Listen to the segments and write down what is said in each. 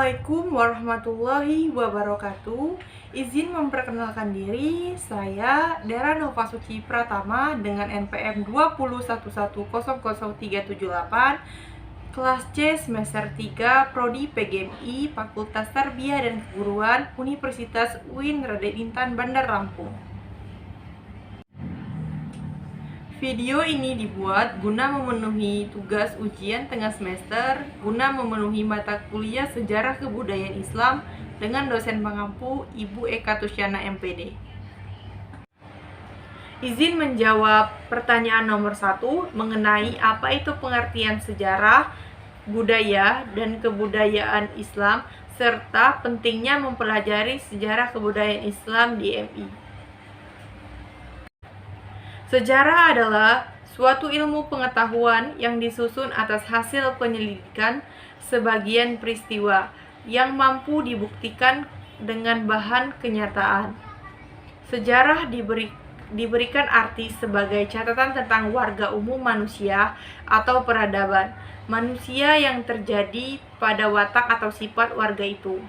Assalamualaikum warahmatullahi wabarakatuh. Izin memperkenalkan diri, saya Dara Nova Suci Pratama dengan NPM 201100378, kelas C semester 3, Prodi PGMI, Fakultas Tarbiyah dan Keguruan, Universitas UIN Raden Intan Bandar Lampung. Video ini dibuat guna memenuhi tugas ujian tengah semester, guna memenuhi mata kuliah Sejarah Kebudayaan Islam dengan dosen pengampu Ibu Eka Tusyana MPD. Izin menjawab pertanyaan nomor 1 mengenai apa itu pengertian sejarah, budaya, dan kebudayaan Islam, serta pentingnya mempelajari sejarah kebudayaan Islam di MI. Sejarah adalah suatu ilmu pengetahuan yang disusun atas hasil penyelidikan sebagian peristiwa yang mampu dibuktikan dengan bahan kenyataan. Sejarah diberikan arti sebagai catatan tentang warga umum manusia atau peradaban manusia yang terjadi pada watak atau sifat warga itu.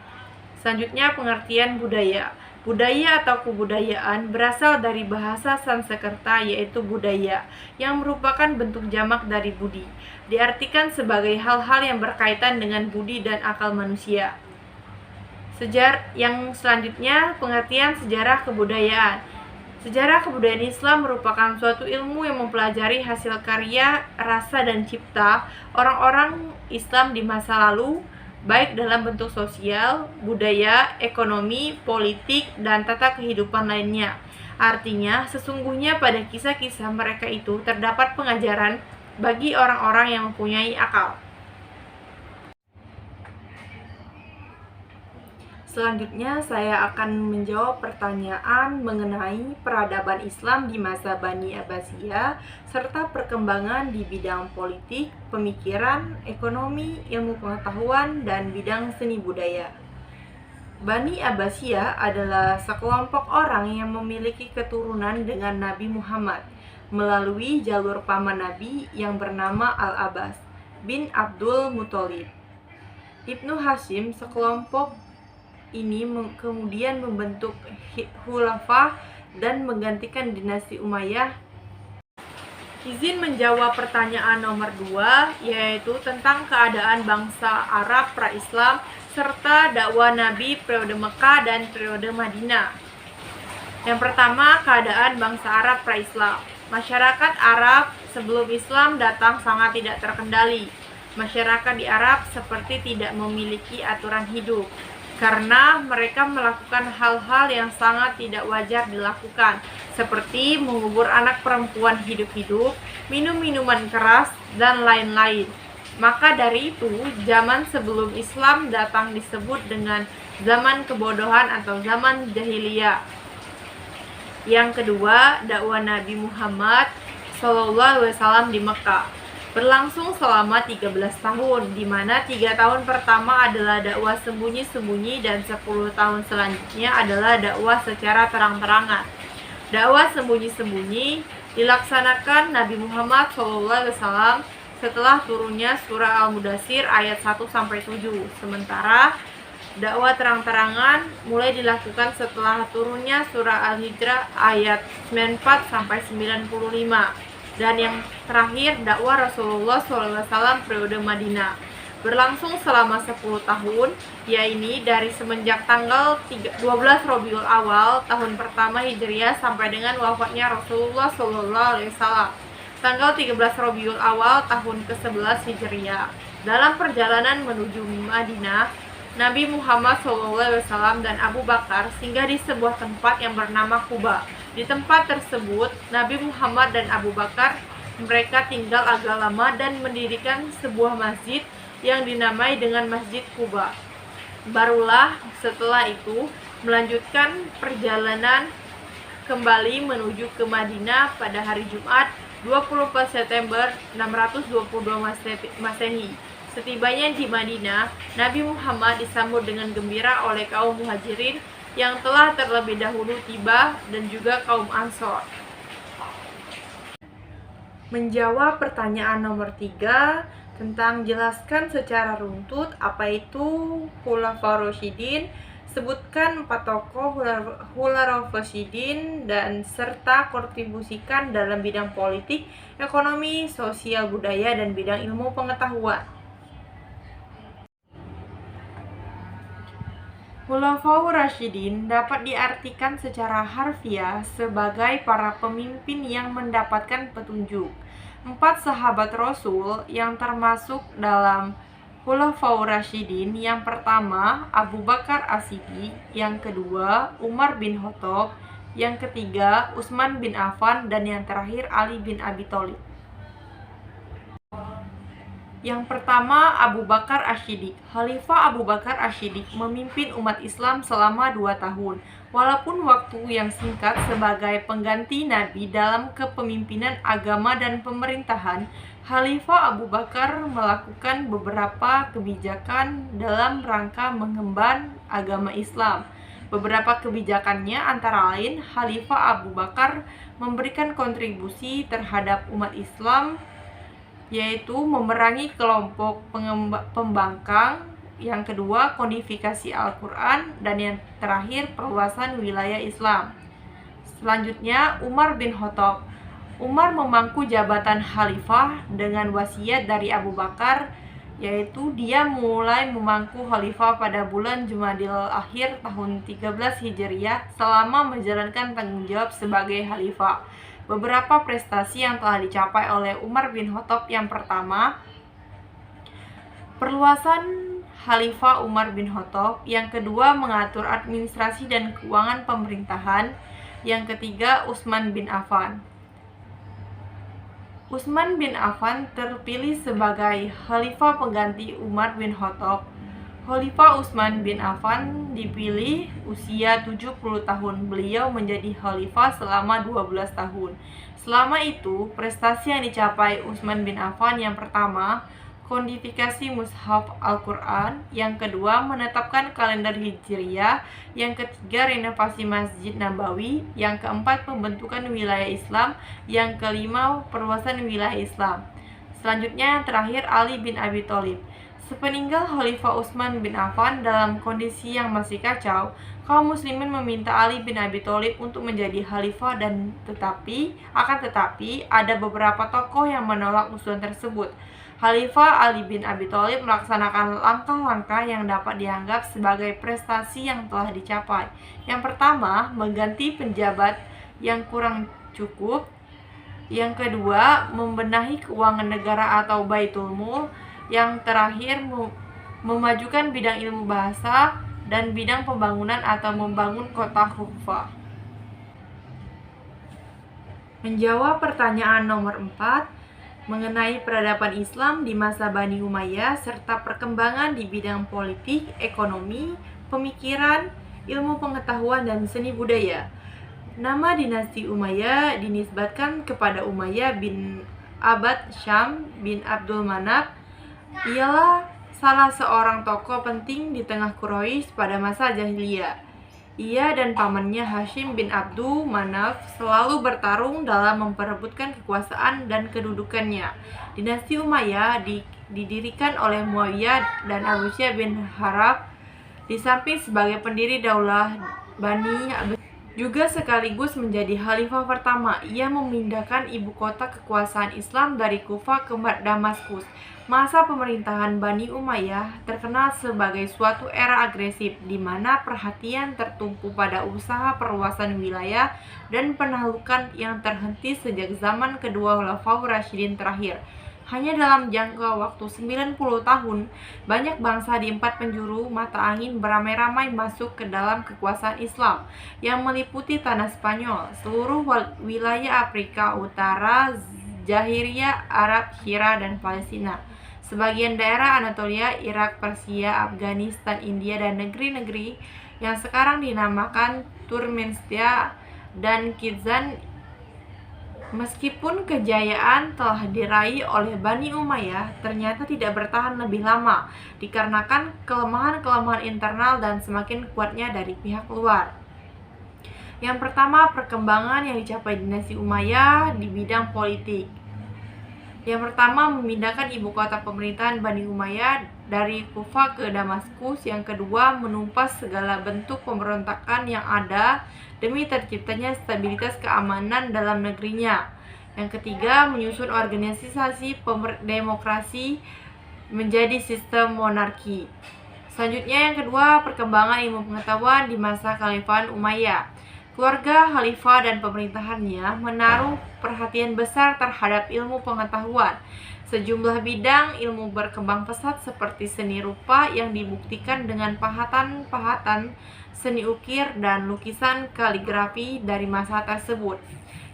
Selanjutnya, pengertian budaya. Budaya atau kebudayaan berasal dari bahasa Sanskerta yaitu budaya, yang merupakan bentuk jamak dari budi. Diartikan sebagai hal-hal yang berkaitan dengan budi dan akal manusia. Yang selanjutnya, pengertian sejarah kebudayaan. Sejarah kebudayaan Islam merupakan suatu ilmu yang mempelajari hasil karya, rasa, dan cipta orang-orang Islam di masa lalu, baik dalam bentuk sosial, budaya, ekonomi, politik, dan tata kehidupan lainnya. Artinya, sesungguhnya pada kisah-kisah mereka itu terdapat pengajaran bagi orang-orang yang mempunyai akal. Selanjutnya, saya akan menjawab pertanyaan mengenai peradaban Islam di masa Bani Abbasiyah, serta perkembangan di bidang politik, pemikiran, ekonomi, ilmu pengetahuan, dan bidang seni budaya. Bani Abbasiyah adalah sekelompok orang yang memiliki keturunan dengan Nabi Muhammad melalui jalur paman Nabi yang bernama Al-Abbas bin Abdul Muthalib. Ibnu Hashim, sekelompok ini kemudian membentuk khulafah dan menggantikan dinasti Umayyah. Izin menjawab pertanyaan nomor 2, yaitu tentang keadaan bangsa Arab pra-Islam serta dakwah Nabi periode Mekah dan periode Madinah. Yang pertama, keadaan bangsa Arab pra-Islam. Masyarakat Arab sebelum Islam datang sangat tidak terkendali. Masyarakat di Arab seperti tidak memiliki aturan hidup, karena mereka melakukan hal-hal yang sangat tidak wajar dilakukan, seperti mengubur anak perempuan hidup-hidup, minum minuman keras, dan lain-lain. Maka dari itu, zaman sebelum Islam datang disebut dengan zaman kebodohan atau zaman jahiliyah. Yang kedua, dakwah Nabi Muhammad SAW di Mekah berlangsung selama 13 tahun, di mana 3 tahun pertama adalah dakwah sembunyi-sembunyi dan 10 tahun selanjutnya adalah dakwah secara terang-terangan. Dakwah sembunyi-sembunyi dilaksanakan Nabi Muhammad SAW setelah turunnya surah Al-Mudaththir ayat 1-7. Sementara dakwah terang-terangan mulai dilakukan setelah turunnya surah Al-Hijr ayat 94-95. Dan yang terakhir, dakwah Rasulullah SAW periode Madinah berlangsung selama 10 tahun, yaitu dari semenjak tanggal 12 Rabiul Awal tahun pertama Hijriah sampai dengan wafatnya Rasulullah SAW tanggal 13 Rabiul Awal tahun ke-11 Hijriah. Dalam perjalanan menuju Madinah, Nabi Muhammad SAW dan Abu Bakar singgah di sebuah tempat yang bernama Quba. Di tempat tersebut, Nabi Muhammad dan Abu Bakar mereka tinggal agak lama dan mendirikan sebuah masjid yang dinamai dengan Masjid Quba. Barulah setelah itu melanjutkan perjalanan kembali menuju ke Madinah pada hari Jumat 24 September 622 Masehi. Setibanya di Madinah, Nabi Muhammad disambut dengan gembira oleh kaum Muhajirin yang telah terlebih dahulu tiba dan juga kaum Ansor. Menjawab pertanyaan nomor 3 Tentang jelaskan secara runtut apa itu Khulafaur Rasyidin, sebutkan 4 tokoh Khulafaur Rasyidin dan serta kontribusikan dalam bidang politik, ekonomi, sosial, budaya, dan bidang ilmu pengetahuan. Khulafaur Rasyidin dapat diartikan secara harfiah sebagai para pemimpin yang mendapatkan petunjuk. 4 sahabat Rasul yang termasuk dalam Khulafaur Rasyidin, yang pertama Abu Bakar As-Siddiq, yang kedua Umar bin Khattab, yang ketiga Utsman bin Affan, dan yang terakhir Ali bin Abi Thalib. Yang pertama, Abu Bakar As-Siddiq. Khalifah Abu Bakar As-Siddiq memimpin umat Islam selama 2 tahun. Walaupun waktu yang singkat sebagai pengganti Nabi dalam kepemimpinan agama dan pemerintahan, Khalifah Abu Bakar melakukan beberapa kebijakan dalam rangka mengemban agama Islam. Beberapa kebijakannya antara lain, Khalifah Abu Bakar memberikan kontribusi terhadap umat Islam, yaitu memerangi kelompok pembangkang, yang kedua kodifikasi Al-Quran, dan yang terakhir perluasan wilayah Islam. Selanjutnya, Umar bin Khattab. Umar memangku jabatan khalifah dengan wasiat dari Abu Bakar, yaitu dia mulai memangku khalifah pada bulan Jumadil Akhir tahun 13 Hijriah selama menjalankan tanggung jawab sebagai khalifah. Beberapa prestasi yang telah dicapai oleh Umar bin Khattab: yang pertama, perluasan Khalifah Umar bin Khattab; yang kedua, mengatur administrasi dan keuangan pemerintahan; yang ketiga, Utsman bin Affan. Utsman bin Affan terpilih sebagai khalifah pengganti Umar bin Khattab. Khalifah Utsman bin Affan dipilih usia 70 tahun. Beliau menjadi khalifah selama 12 tahun. Selama itu, prestasi yang dicapai Utsman bin Affan: yang pertama, kodifikasi mushaf Al-Quran; yang kedua, menetapkan kalender Hijriyah; yang ketiga, renovasi Masjid Nabawi; yang keempat, pembentukan wilayah Islam; yang kelima, perluasan wilayah Islam. Selanjutnya, yang terakhir, Ali bin Abi Thalib. Sepeninggal Khalifah Utsman bin Affan dalam kondisi yang masih kacau, kaum muslimin meminta Ali bin Abi Thalib untuk menjadi khalifah, tetapi ada beberapa tokoh yang menolak usulan tersebut. Khalifah Ali bin Abi Thalib melaksanakan langkah-langkah yang dapat dianggap sebagai prestasi yang telah dicapai. Yang pertama, mengganti penjabat yang kurang cukup; yang kedua, membenahi keuangan negara atau Baitul Mal; yang terakhir, memajukan bidang ilmu bahasa dan bidang pembangunan atau membangun kota Kufah. Menjawab pertanyaan nomor 4 mengenai peradaban Islam di masa Bani Umayyah serta perkembangan di bidang politik, ekonomi, pemikiran, ilmu pengetahuan, dan seni budaya. Nama dinasti Umayyah dinisbatkan kepada Umayyah bin Abad Syam bin Abdul Manaf. Ialah salah seorang tokoh penting di tengah Quraisy pada masa jahiliyah. Ia dan pamannya Hashim bin Abdul Manaf selalu bertarung dalam memperebutkan kekuasaan dan kedudukannya. Dinasti Umayyah didirikan oleh Muawiyah dan Abu Sufyan bin Harb, di samping sebagai pendiri daulah Bani Abbas, juga sekaligus menjadi khalifah pertama. Ia memindahkan ibu kota kekuasaan Islam dari Kufah ke Damaskus. Masa pemerintahan Bani Umayyah terkenal sebagai suatu era agresif, di mana perhatian tertumpu pada usaha perluasan wilayah dan penaklukan yang terhenti sejak zaman kedua Khulafaur Rasyidin terakhir. Hanya dalam jangka waktu 90 tahun, banyak bangsa di 4 penjuru mata angin beramai-ramai masuk ke dalam kekuasaan Islam, yang meliputi tanah Spanyol, seluruh wilayah Afrika Utara, Jazirah Arab, Syria, dan Palestina, sebagian daerah Anatolia, Irak, Persia, Afghanistan, India, dan negeri-negeri yang sekarang dinamakan Turkmenistan dan Kirgistan. Meskipun kejayaan telah diraih oleh Bani Umayyah, ternyata tidak bertahan lebih lama dikarenakan kelemahan-kelemahan internal dan semakin kuatnya dari pihak luar. Yang pertama, perkembangan yang dicapai dinasti Umayyah di bidang politik. Yang pertama, memindahkan ibu kota pemerintahan Bani Umayyah dari Kufah ke Damaskus. Yang kedua, menumpas segala bentuk pemberontakan yang ada demi terciptanya stabilitas keamanan dalam negerinya. Yang ketiga, menyusun organisasi demokrasi menjadi sistem monarki. Selanjutnya yang kedua, perkembangan ilmu pengetahuan di masa Kekhalifahan Umayyah. Keluarga khalifah dan pemerintahannya menaruh perhatian besar terhadap ilmu pengetahuan. Sejumlah bidang ilmu berkembang pesat seperti seni rupa yang dibuktikan dengan pahatan-pahatan seni ukir dan lukisan kaligrafi dari masa tersebut.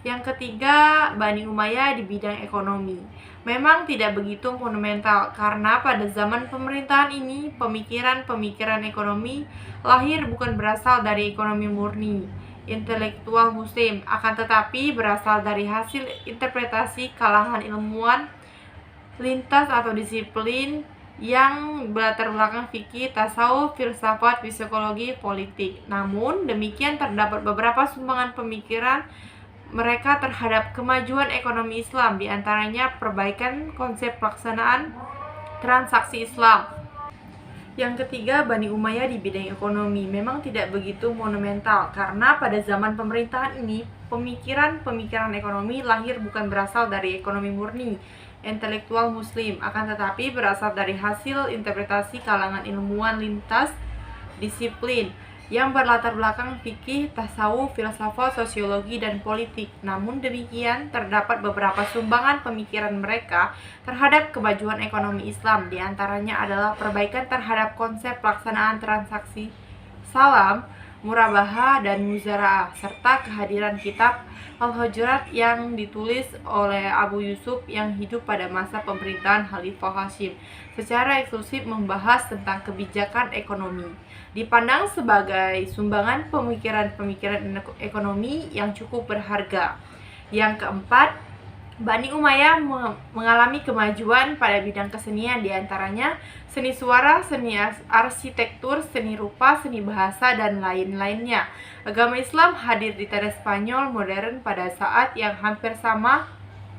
Yang ketiga, Bani Umayyah di bidang ekonomi memang tidak begitu monumental karena pada zaman pemerintahan ini pemikiran-pemikiran ekonomi lahir bukan berasal dari ekonomi murni intelektual muslim, akan tetapi berasal dari hasil interpretasi kalangan ilmuwan lintas atau disiplin yang berlatar belakang fikih, tasawuf, filsafat, psikologi, politik. Namun demikian terdapat beberapa sumbangan pemikiran mereka terhadap kemajuan ekonomi Islam, diantaranya perbaikan konsep pelaksanaan transaksi Islam. Yang ketiga, Bani Umayyah di bidang ekonomi memang tidak begitu monumental karena pada zaman pemerintahan ini pemikiran-pemikiran ekonomi lahir bukan berasal dari ekonomi murni intelektual muslim, akan tetapi berasal dari hasil interpretasi kalangan ilmuwan lintas disiplin yang berlatar belakang fikih, tasawuf, filsafat, sosiologi, dan politik. Namun demikian, terdapat beberapa sumbangan pemikiran mereka terhadap kemajuan ekonomi Islam. Di antaranya adalah perbaikan terhadap konsep pelaksanaan transaksi salam, murabahah, dan muzara'ah, serta kehadiran kitab Al-Hujurat yang ditulis oleh Abu Yusuf yang hidup pada masa pemerintahan Khalifah Hashim, secara eksklusif membahas tentang kebijakan ekonomi. Dipandang sebagai sumbangan pemikiran-pemikiran ekonomi yang cukup berharga. Yang keempat, Bani Umayyah mengalami kemajuan pada bidang kesenian, diantaranya seni suara, seni arsitektur, seni rupa, seni bahasa, dan lain-lainnya. Agama Islam hadir di tanah Spanyol modern pada saat yang hampir sama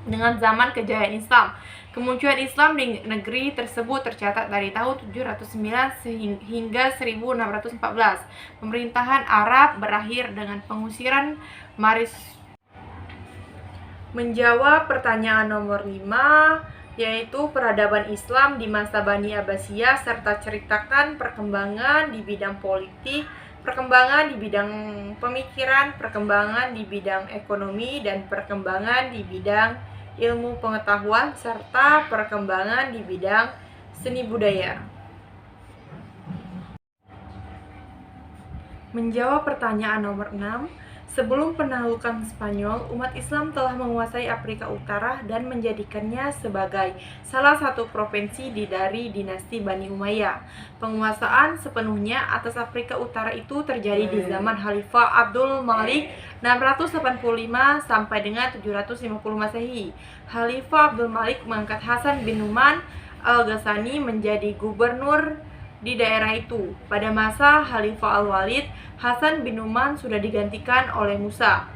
dengan zaman kejayaan Islam. Kemunculan Islam di negeri tersebut tercatat dari tahun 709 hingga 1614. Pemerintahan Arab berakhir dengan pengusiran Maris. Menjawab pertanyaan nomor 5, yaitu peradaban Islam di masa Bani Abbasiyah, serta ceritakan perkembangan di bidang politik, perkembangan di bidang pemikiran, perkembangan di bidang ekonomi, dan perkembangan di bidang ilmu pengetahuan, serta perkembangan di bidang seni budaya. Menjawab pertanyaan nomor 6, sebelum penaklukan Spanyol, umat Islam telah menguasai Afrika Utara dan menjadikannya sebagai salah satu provinsi dari dinasti Bani Umayyah. Penguasaan sepenuhnya atas Afrika Utara itu terjadi di zaman Khalifah Abdul Malik 685 sampai dengan 750 Masehi. Khalifah Abdul Malik mengangkat Hasan bin Numan al-Ghassani menjadi gubernur di daerah itu. Pada masa Khalifah Al-Walid, Hasan bin Numan sudah digantikan oleh Musa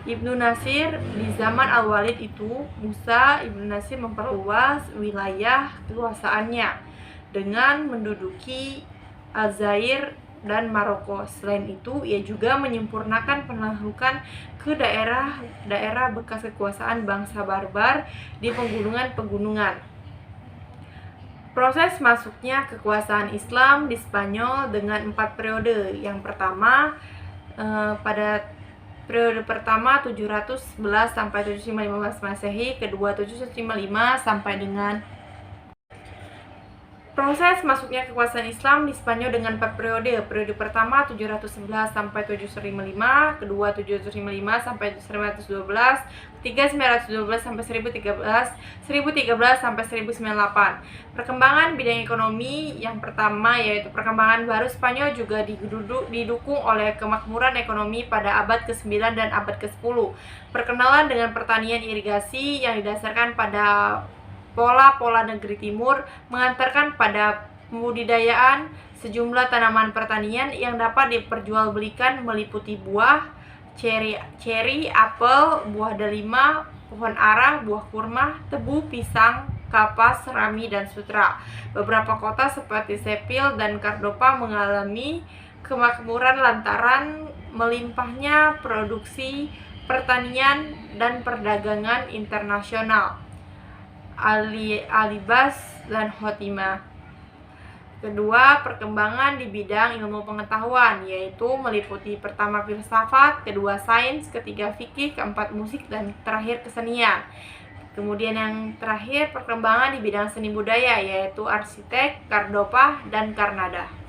Ibnu Nasir. Di zaman Al-Walid itu, Musa Ibnu Nasir memperluas wilayah kekuasaannya dengan menduduki Aljazair dan Maroko. Selain itu, ia juga menyempurnakan penaklukan ke daerah-daerah bekas kekuasaan bangsa barbar di pegunungan-pegunungan. Proses masuknya kekuasaan Islam di Spanyol dengan 4 periode. Yang pertama, pada periode pertama 711 sampai 715 Masehi, kedua 755 sampai dengan proses masuknya kekuasaan Islam di Spanyol dengan 4 periode. Periode pertama 711 sampai 755, kedua 755 sampai 1912, ketiga 912 sampai 1013, 1013 sampai 1098. Perkembangan bidang ekonomi yang pertama yaitu perkembangan baru Spanyol juga didukung oleh kemakmuran ekonomi pada abad ke-9 dan abad ke-10. Perkenalan dengan pertanian irigasi yang didasarkan pada pola-pola negeri timur mengantarkan pada pembudidayaan sejumlah tanaman pertanian yang dapat diperjualbelikan meliputi buah, ceri, apel, buah delima, pohon ara, buah kurma, tebu, pisang, kapas, rami, dan sutra. Beberapa kota seperti Sheffield dan Cordova mengalami kemakmuran lantaran melimpahnya produksi pertanian dan perdagangan internasional. Alibas dan Khotimah. Kedua, perkembangan di bidang ilmu pengetahuan, yaitu meliputi pertama filsafat, kedua sains, ketiga fikih, keempat musik, dan terakhir kesenian. Kemudian yang terakhir, perkembangan di bidang seni budaya, yaitu arsitek, Cordova, dan Granada.